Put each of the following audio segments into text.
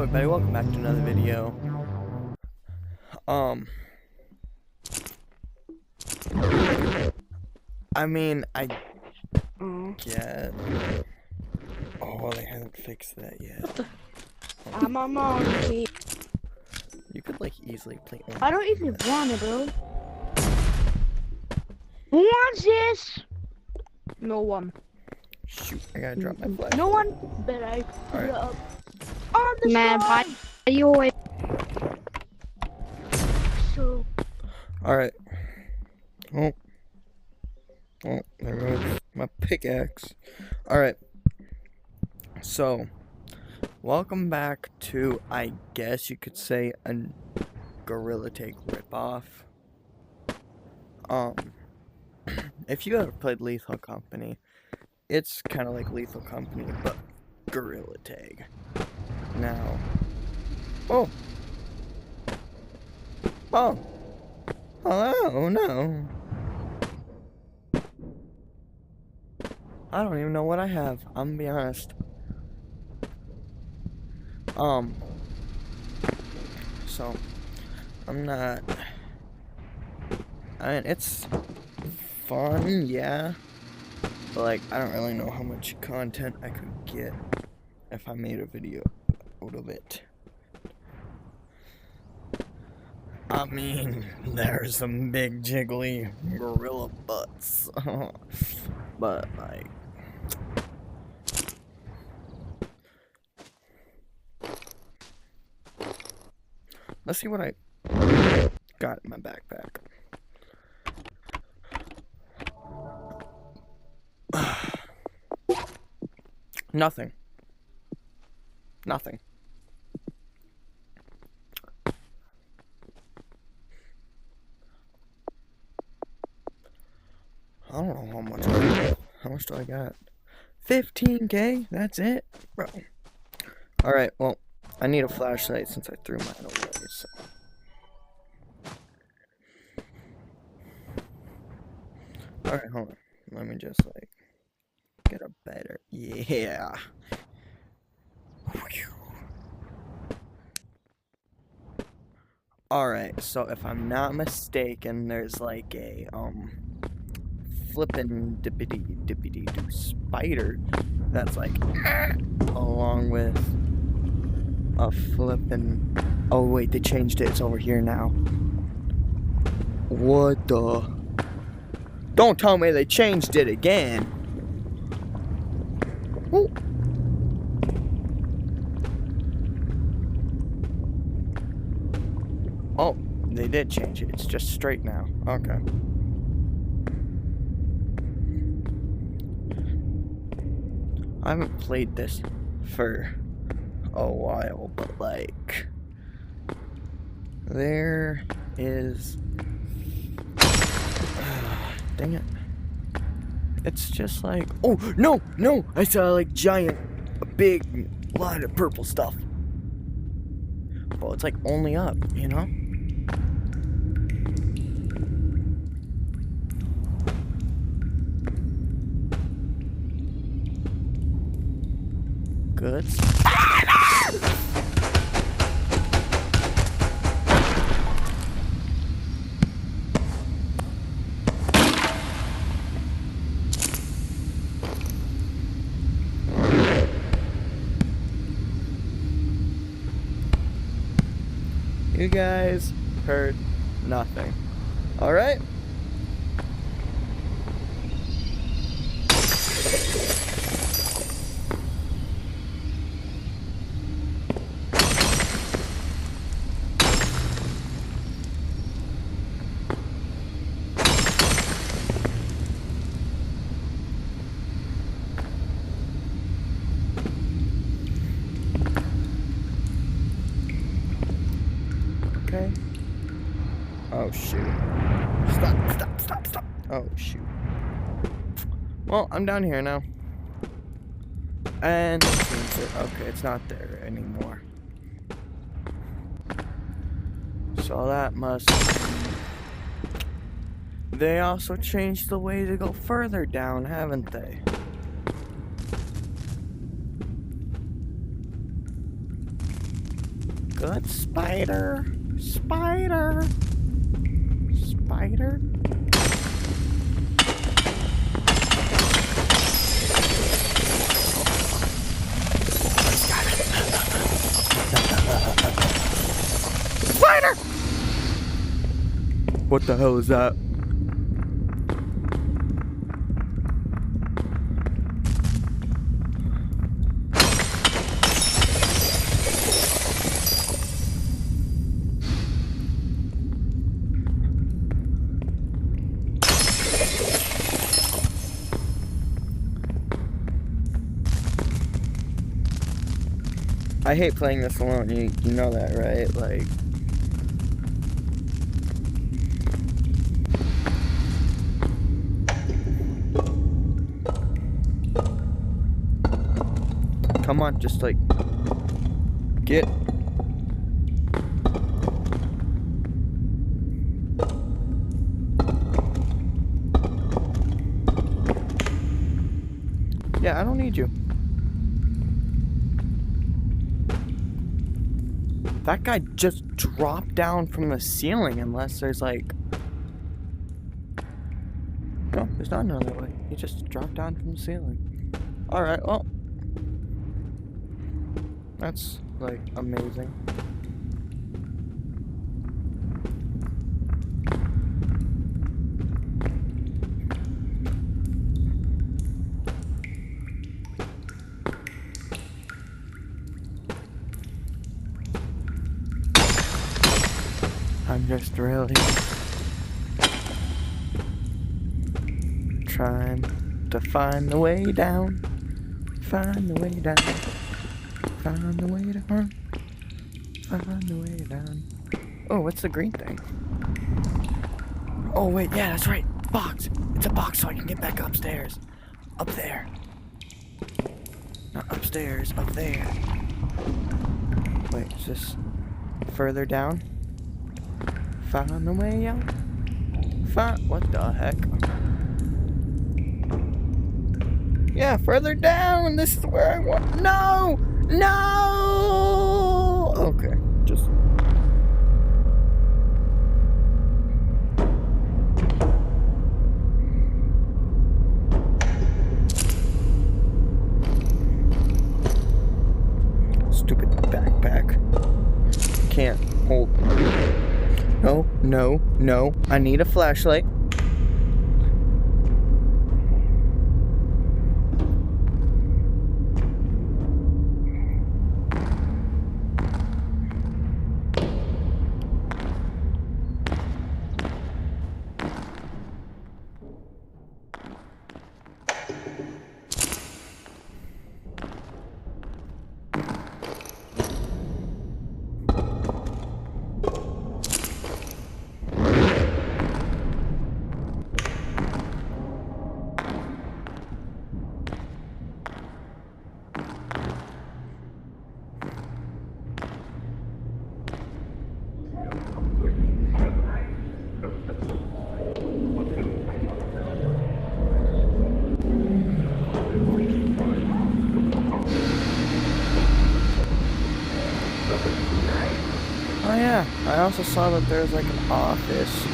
everybody, welcome back to another video. I get. Oh, well, they haven't fixed that yet. I'm on monkey. You could like easily play. I don't even want it, bro. Who wants this? No one. Shoot, I gotta drop my flash. No one. But I put it up on the Man, sky. why are you always... So. Alright. Oh, there goes my pickaxe. Alright. So, welcome back to, I guess you could say, a Gorilla Tag ripoff. If you ever played Lethal Company, it's kind of like Lethal Company, but Gorilla Tag. Now, oh, hello, no. I don't even know what I have, I'm gonna be honest. So, I'm not, it's fun, yeah, but like, I don't really know how much content I could get if I made a video out of it. I mean, there's some big jiggly gorilla butts, but like, let's see what I got in my backpack. Nothing. Nothing. I don't know how much. How much do I got? 15K? That's it, bro. All right. Well, I need a flashlight since I threw mine away. So. All right, hold on. Let me just like get a better. Yeah. Alright, so if I'm not mistaken, there's like a flippin' dippity doo spider that's like along with a flippin'. Oh wait, they changed it, it's over here now. What the? Don't tell me they changed it again. Ooh. Oh, they did change it. It's just straight now. Okay. I haven't played this for a while, but like, there is. Dang it. It's just like. Oh, no! No! I saw like giant, big lot of purple stuff. Well, it's like only up, you know? Good. You guys heard nothing. All right? Okay. Oh shoot. Stop. Oh shoot. Well, I'm down here now. And okay, it's not there anymore. So that must. They also changed the way to go further down, haven't they? good. Spider. Spider. Spider. Spider! What the hell is that? I hate playing this alone, you know that, right? Like... Come on, just like... Get... Yeah, I don't need you. That guy just dropped down from the ceiling unless there's like... No, there's not another way. He just dropped down from the ceiling. Alright, well... That's, like, amazing. I'm just really trying to find the way down, find the way down, find the way down, find the way down. Oh, what's the green thing? Oh wait, yeah, that's right, box. It's a box so I can get back upstairs. Up there. Not upstairs, up there. Wait, is this further down? Find the way out. What the heck? Yeah, further down. This is where I want. No! No! Okay, just. Stupid backpack. Can't hold. No, no, no. I need a flashlight. Oh yeah, I also saw that there's like an office.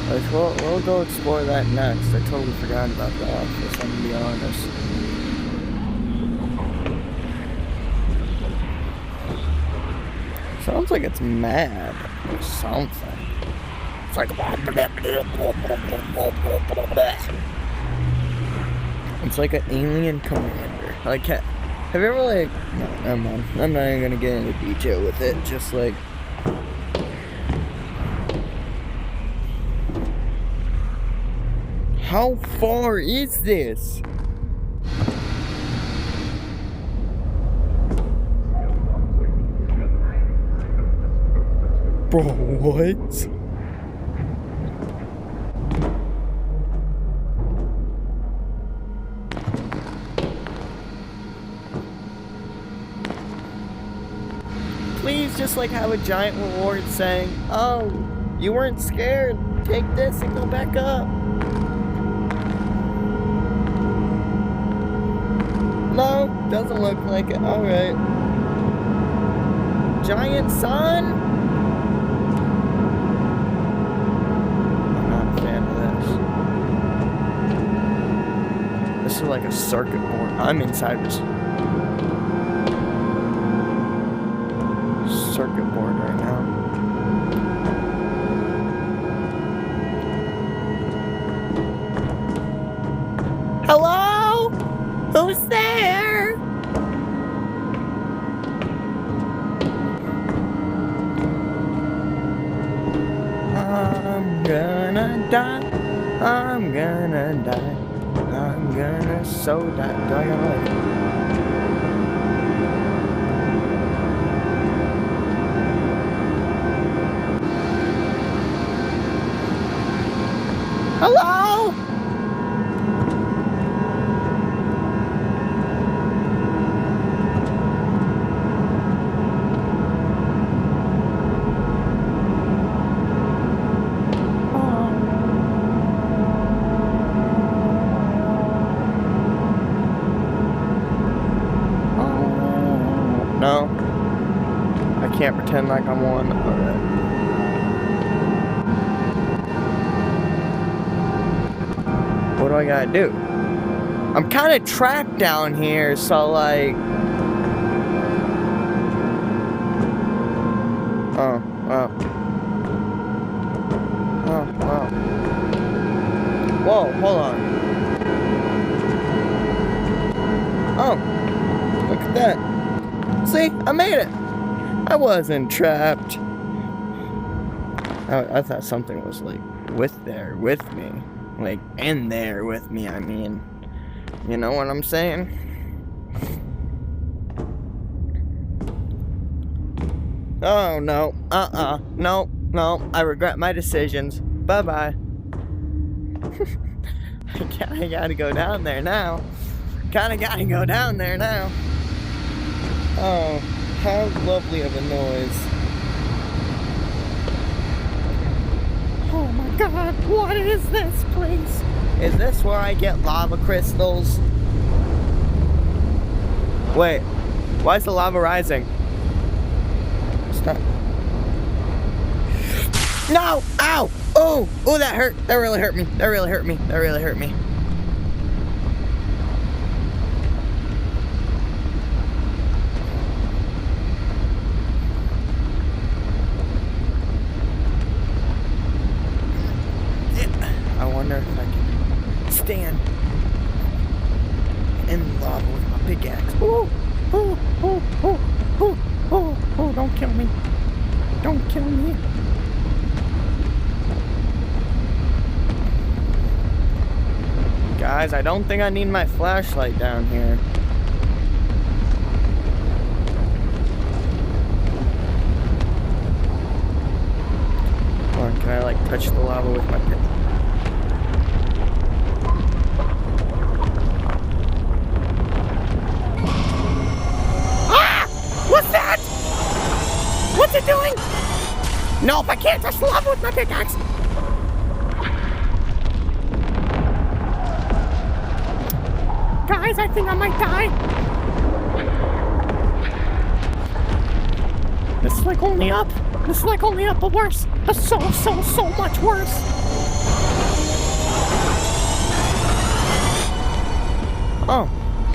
Like, we'll go explore that next. I totally forgot about the office, I'm gonna be honest. Sounds like it's mad or something. It's like... It's like an alien commander. Like, have you ever like... No, never mind. I'm not even gonna get into detail with it. Just like... How far is this? Bro, what? Please just like have a giant reward saying, oh, you weren't scared. Take this and go back up. No, doesn't look like it. Alright. giant sun? I'm not a fan of this. This is like a circuit board. I'm inside this circuit board right now. Hello? Who's there? I'm gonna die. I'm gonna die. I'm gonna so die. Do I gotta like... Hello? No. I can't pretend like I'm one. Alright. What do I gotta do? I'm kind of trapped down here, so like... Oh, wow. Oh, wow. Whoa, hold on. Oh, look at that. See, I made it. I wasn't trapped. I thought something was like with me. Like in there with me, I mean. You know what I'm saying? Oh no. No, no. I regret my decisions. Bye-bye. I gotta go down there now. Kinda gotta go down there now. Oh, how lovely of a noise. Oh my god, what is this place? Is this where I get lava crystals? Wait, why is the lava rising? Stop. No! Ow! Oh! Oh, that hurt! That really hurt me. That really hurt me. That really hurt me. I wonder if I can stand in lava with my pickaxe. Oh, oh, oh, oh, oh, oh, oh, don't kill me. Don't kill me. Guys, I don't think I need my flashlight down here. Or can I like touch the lava with my pickaxe? What's that? What's it doing? Nope, I can't touch the lava with my pickaxe. Guys, I think I might die. This is like only up. This is like only up, but worse. But so much worse. Oh,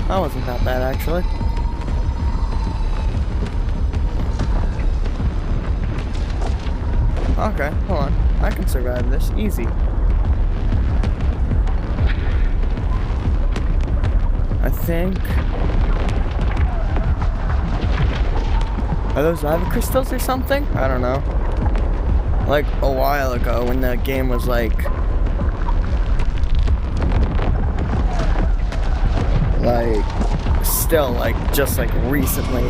that wasn't that bad actually. Okay, hold on. I can survive this. Easy. I think... Are those lava crystals or something? I don't know. Like, a while ago when the game was like... still, like, just like recently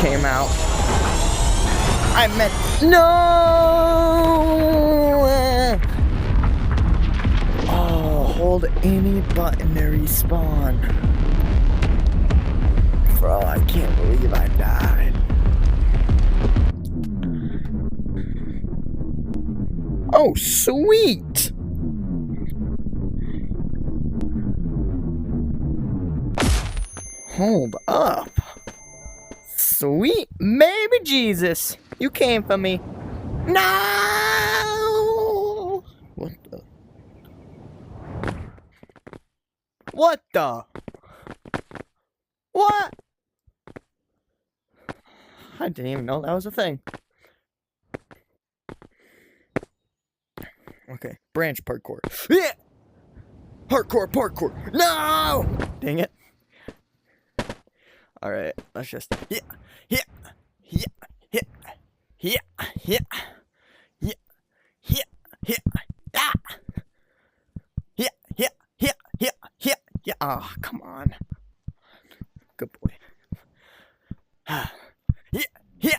came out. I meant... No! Oh, hold any button to respawn. Bro, I can't believe I died. Oh, sweet! Hold up. Sweet baby Jesus, you came for me. No! What the? What the? What? I didn't even know that was a thing. Okay, branch parkour. Yeah! Hardcore parkour. No! Dang it. Alright, let's just. Yeah, yeah, yeah, yeah, yeah, yeah, yeah, yeah, yeah, ah! Yeah, yeah, yeah, yeah, yeah, yeah. Oh, come on. Good boy. Yeah, yeah,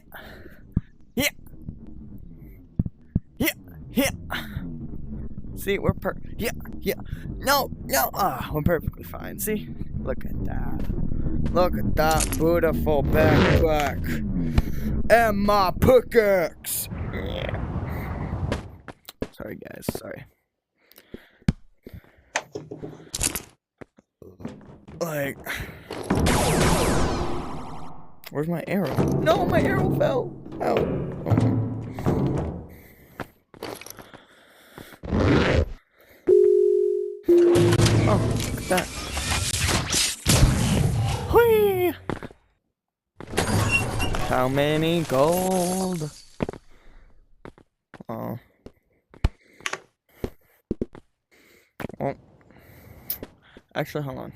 yeah, yeah, yeah. See, we're yeah, yeah. No, no. Ah, we're perfectly fine. See? Look at that. Look at that beautiful backpack. And my pickaxe. Yeah. Sorry, guys. Sorry. Like, where's my arrow? No, my arrow fell out. Oh. Oh, look at that. Whee! How many gold? Oh. Well, actually, hold on.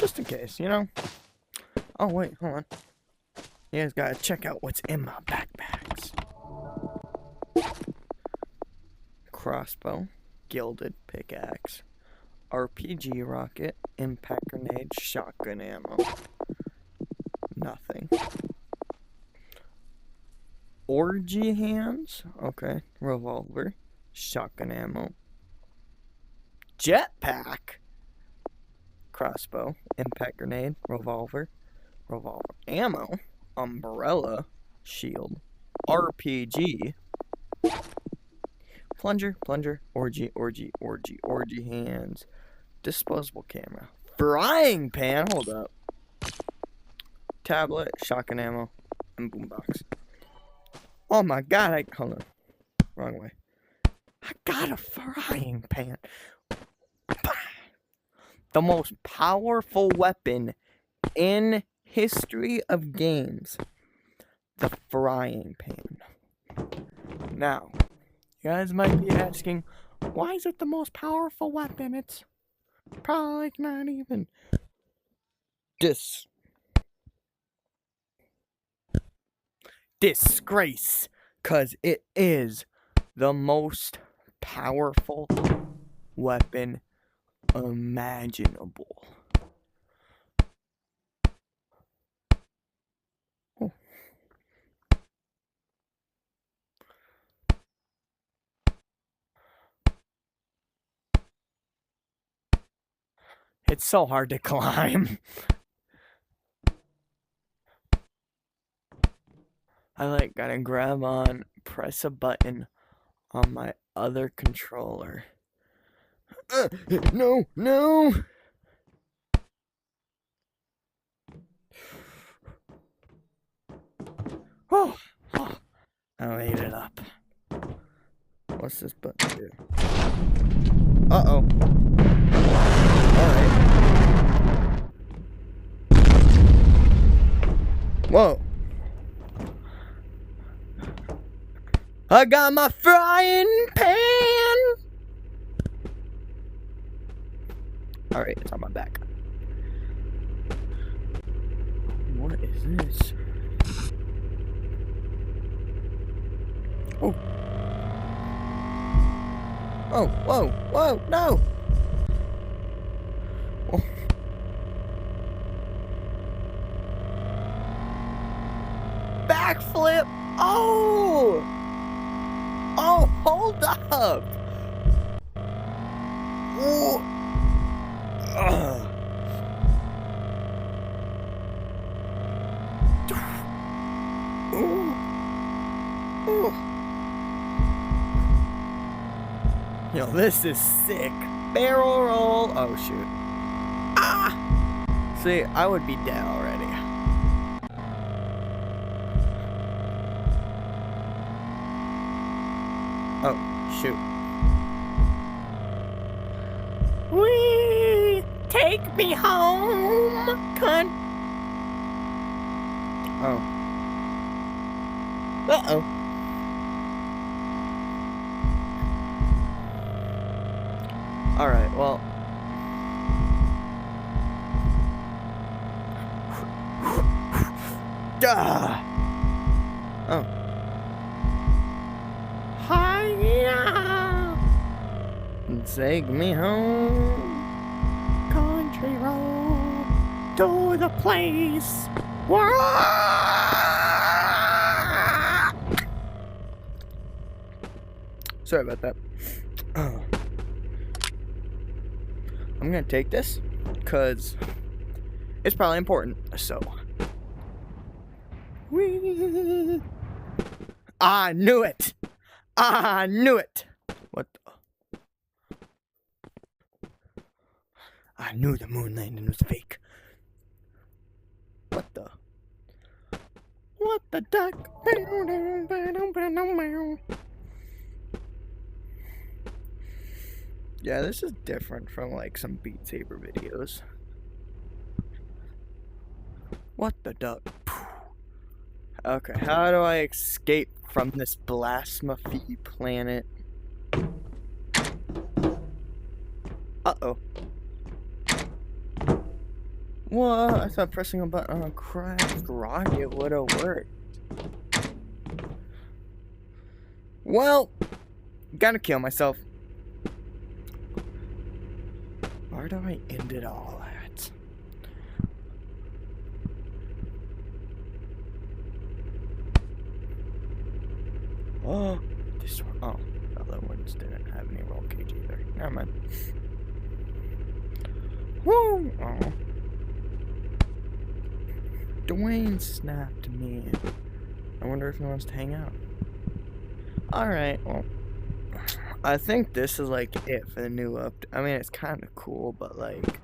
Just in case, you know? Oh, wait, hold on. You guys gotta check out what's in my backpacks. Crossbow, gilded pickaxe, RPG rocket, impact grenade, shotgun ammo. Nothing. Orgy hands, okay. Revolver, shotgun ammo. Jetpack. Crossbow, impact grenade, revolver ammo, umbrella, shield, RPG, plunger, orgy hands, disposable camera, frying pan, hold up, tablet, shotgun ammo, and boombox. Oh my god, hold on, wrong way. I got a frying pan. The most powerful weapon in history of games. The frying pan. Now, you guys might be asking, why is it the most powerful weapon? It's probably not even disgrace. Because it is the most powerful weapon imaginable. Oh. It's so hard to climb. I gotta grab on, press a button on my other controller. No. Oh, I made it up. What's this button do? Uh-oh. Alright. Whoa. I got my frying pan! Alright, it's on my back. What is this? Oh. Oh, whoa, no! Oh. Backflip! Oh! Oh, hold up! Yo, this is sick. Barrel roll. Oh, shoot. Ah! See, I would be dead already. Oh, shoot. Whee! Take me home, cunt. Oh. Uh-oh. Alright, well. Duh! Oh. Hiya! Take me home, country road, to the place where Sorry about that. I'm gonna take this, cause it's probably important, so. Whee! I knew it! I knew it! What the? I knew the moon landing was fake. What the? What the duck? Yeah, this is different from like some Beat Saber videos. What the duck? Okay, how do I escape from this blasphemy planet? Uh-oh. What? I thought pressing a button on a cracked rocket would have worked. Well, gotta kill myself. Where do I end it all at? Oh, this one. Oh, the other ones didn't have any roll cage either. Never mind. Woo! Oh. Dwayne snapped me. I wonder if he wants to hang out. Alright, well. I think this is like it for the new update. I mean, it's kind of cool, but like,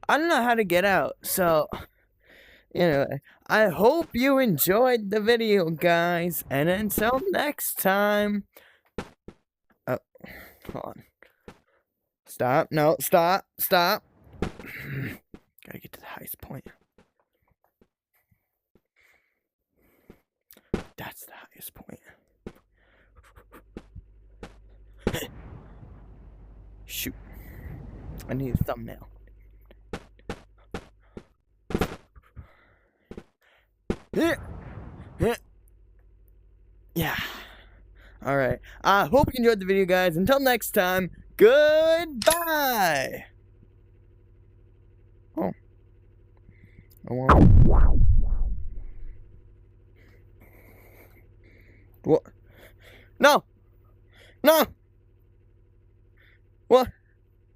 I don't know how to get out. So, anyway, I hope you enjoyed the video, guys. And until next time. Oh, hold on. Stop. No, stop. Stop. Gotta get to the highest point. That's the highest point. Shoot. I need a thumbnail. Yeah. Alright. I hope you enjoyed the video, guys. Until next time, goodbye. Oh. What? No! No! What?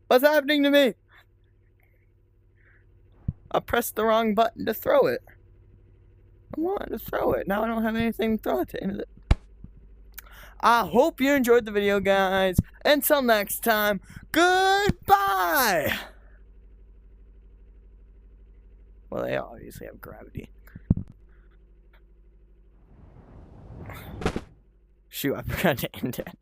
What's happening to me? I pressed the wrong button to throw it. I wanted to throw it. Now I don't have anything to throw it to. I hope you enjoyed the video, guys. Until next time, goodbye! Well, they obviously have gravity. Shoot, I forgot to end it.